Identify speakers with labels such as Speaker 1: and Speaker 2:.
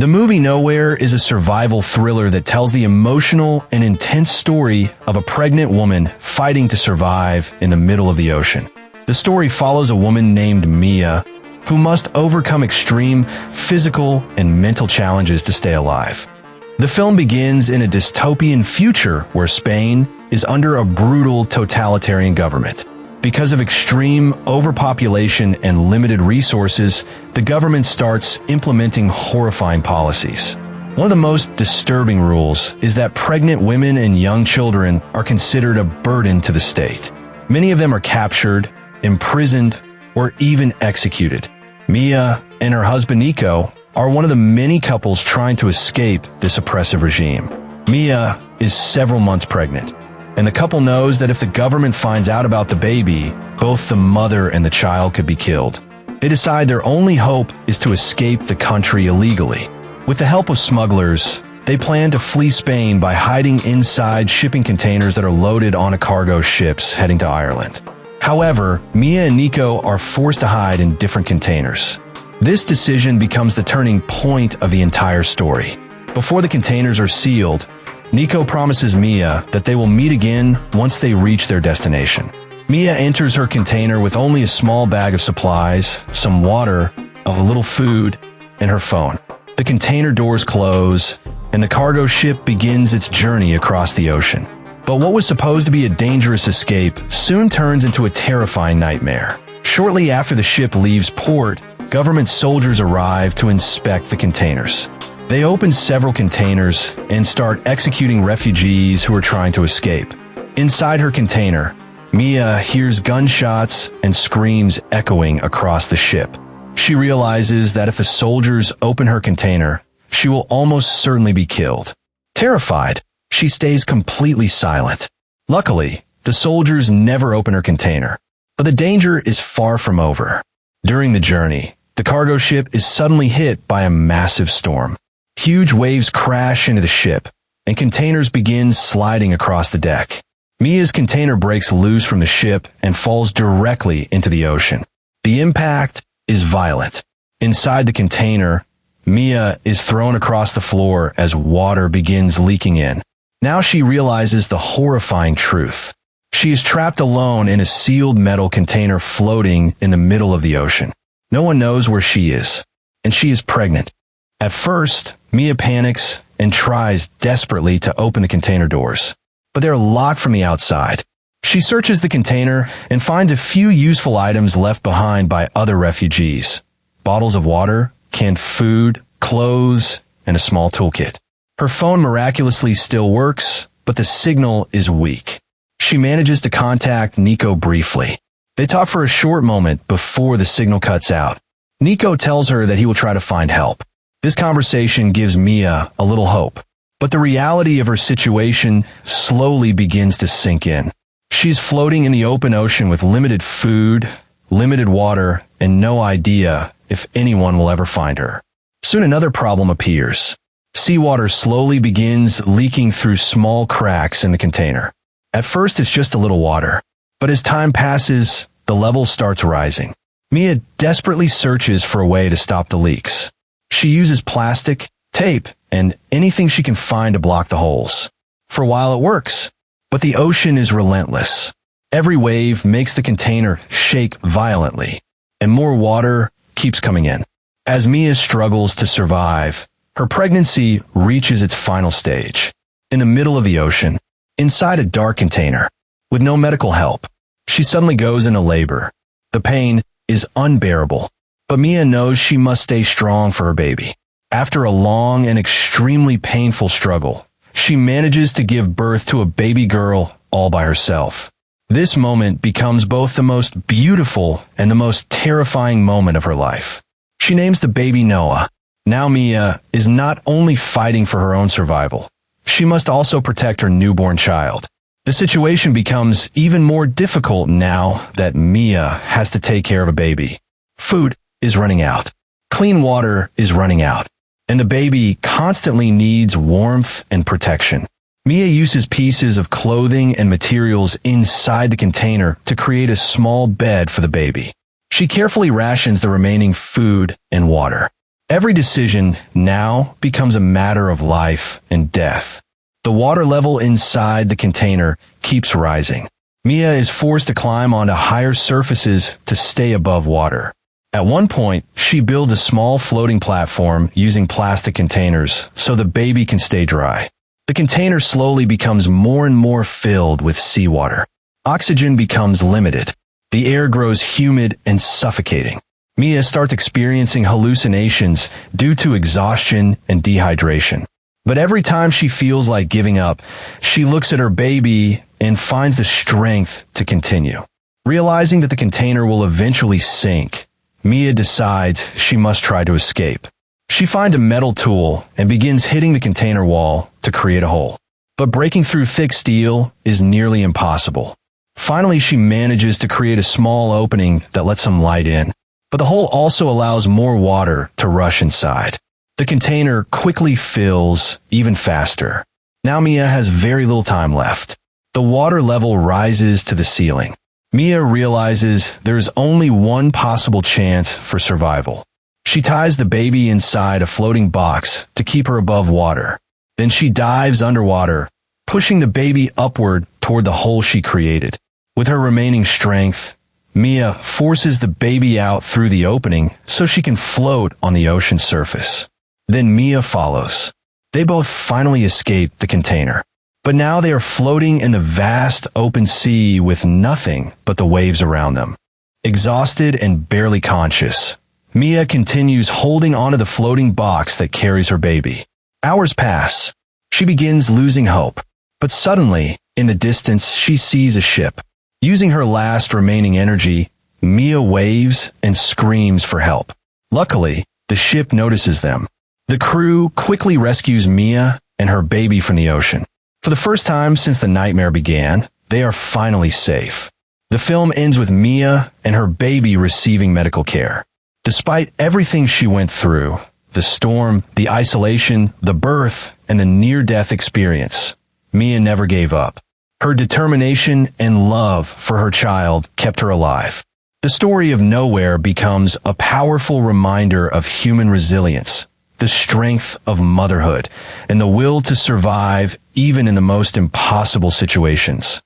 Speaker 1: The movie Nowhere is a survival thriller that tells the emotional and intense story of a pregnant woman fighting to survive in the middle of the ocean. The story follows a woman named Mia, who must overcome extreme physical and mental challenges to stay alive. The film begins in a dystopian future where Spain is under a brutal totalitarian government. Because of extreme overpopulation and limited resources, the government starts implementing horrifying policies. One of the most disturbing rules is that pregnant women and young children are considered a burden to the state. Many of them are captured, imprisoned, or even executed. Mia and her husband Nico are one of the many couples trying to escape this oppressive regime. Mia is several months pregnant, and the couple knows that if the government finds out about the baby, both the mother and the child could be killed. They decide their only hope is to escape the country illegally. With the help of smugglers, they plan to flee Spain by hiding inside shipping containers that are loaded onto cargo ships heading to Ireland. However, Mia and Nico are forced to hide in different containers. This decision becomes the turning point of the entire story. Before the containers are sealed, Nico promises Mia that they will meet again once they reach their destination. Mia enters her container with only a small bag of supplies, some water, a little food, and her phone. The container doors close, and the cargo ship begins its journey across the ocean. But what was supposed to be a dangerous escape soon turns into a terrifying nightmare. Shortly after the ship leaves port, government soldiers arrive to inspect the containers. They open several containers and start executing refugees who are trying to escape. Inside her container, Mia hears gunshots and screams echoing across the ship. She realizes that if the soldiers open her container, she will almost certainly be killed. Terrified, she stays completely silent. Luckily, the soldiers never open her container, but the danger is far from over. During the journey, the cargo ship is suddenly hit by a massive storm. Huge waves crash into the ship, and containers begin sliding across the deck. Mia's container breaks loose from the ship and falls directly into the ocean. The impact is violent. Inside the container, Mia is thrown across the floor as water begins leaking in. Now she realizes the horrifying truth. She is trapped alone in a sealed metal container floating in the middle of the ocean. No one knows where she is, and she is pregnant. At first, Mia panics and tries desperately to open the container doors, but they're locked from the outside. She searches the container and finds a few useful items left behind by other refugees: bottles of water, canned food, clothes, and a small toolkit. Her phone miraculously still works, but the signal is weak. She manages to contact Nico briefly. They talk for a short moment before the signal cuts out. Nico tells her that he will try to find help. This conversation gives Mia a little hope, but the reality of her situation slowly begins to sink in. She's floating in the open ocean with limited food, limited water, and no idea if anyone will ever find her. Soon another problem appears. Seawater slowly begins leaking through small cracks in the container. At first it's just a little water, but as time passes, the level starts rising. Mia desperately searches for a way to stop the leaks. She uses plastic, tape, and anything she can find to block the holes. For a while it works, but the ocean is relentless. Every wave makes the container shake violently, and more water keeps coming in. As Mia struggles to survive, her pregnancy reaches its final stage. In the middle of the ocean, inside a dark container, with no medical help, she suddenly goes into labor. The pain is unbearable, but Mia knows she must stay strong for her baby. After a long and extremely painful struggle, she manages to give birth to a baby girl all by herself. This moment becomes both the most beautiful and the most terrifying moment of her life. She names the baby Noah. Now Mia is not only fighting for her own survival, she must also protect her newborn child. The situation becomes even more difficult now that Mia has to take care of a baby. Food is running out. Clean water is running out. And the baby constantly needs warmth and protection. Mia uses pieces of clothing and materials inside the container to create a small bed for the baby. She carefully rations the remaining food and water. Every decision now becomes a matter of life and death. The water level inside the container keeps rising. Mia is forced to climb onto higher surfaces to stay above water. At one point, she builds a small floating platform using plastic containers so the baby can stay dry. The container slowly becomes more and more filled with seawater. Oxygen becomes limited. The air grows humid and suffocating. Mia starts experiencing hallucinations due to exhaustion and dehydration. But every time she feels like giving up, she looks at her baby and finds the strength to continue. Realizing that the container will eventually sink, Mia decides she must try to escape. She finds a metal tool and begins hitting the container wall to create a hole. But breaking through thick steel is nearly impossible. Finally, she manages to create a small opening that lets some light in. But the hole also allows more water to rush inside. The container quickly fills even faster. Now Mia has very little time left. The water level rises to the ceiling. Mia realizes there's only one possible chance for survival. She ties the baby inside a floating box to keep her above water. Then she dives underwater, pushing the baby upward toward the hole she created. With her remaining strength, Mia forces the baby out through the opening so she can float on the ocean surface. Then Mia follows. They both finally escape the container. But now they are floating in the vast open sea with nothing but the waves around them. Exhausted and barely conscious, Mia continues holding onto the floating box that carries her baby. Hours pass. She begins losing hope. But suddenly, in the distance, she sees a ship. Using her last remaining energy, Mia waves and screams for help. Luckily, the ship notices them. The crew quickly rescues Mia and her baby from the ocean. For the first time since the nightmare began, they are finally safe. The film ends with Mia and her baby receiving medical care. Despite everything she went through, the storm, the isolation, the birth, and the near-death experience, Mia never gave up. Her determination and love for her child kept her alive. The story of Nowhere becomes a powerful reminder of human resilience, the strength of motherhood, and the will to survive even in the most impossible situations.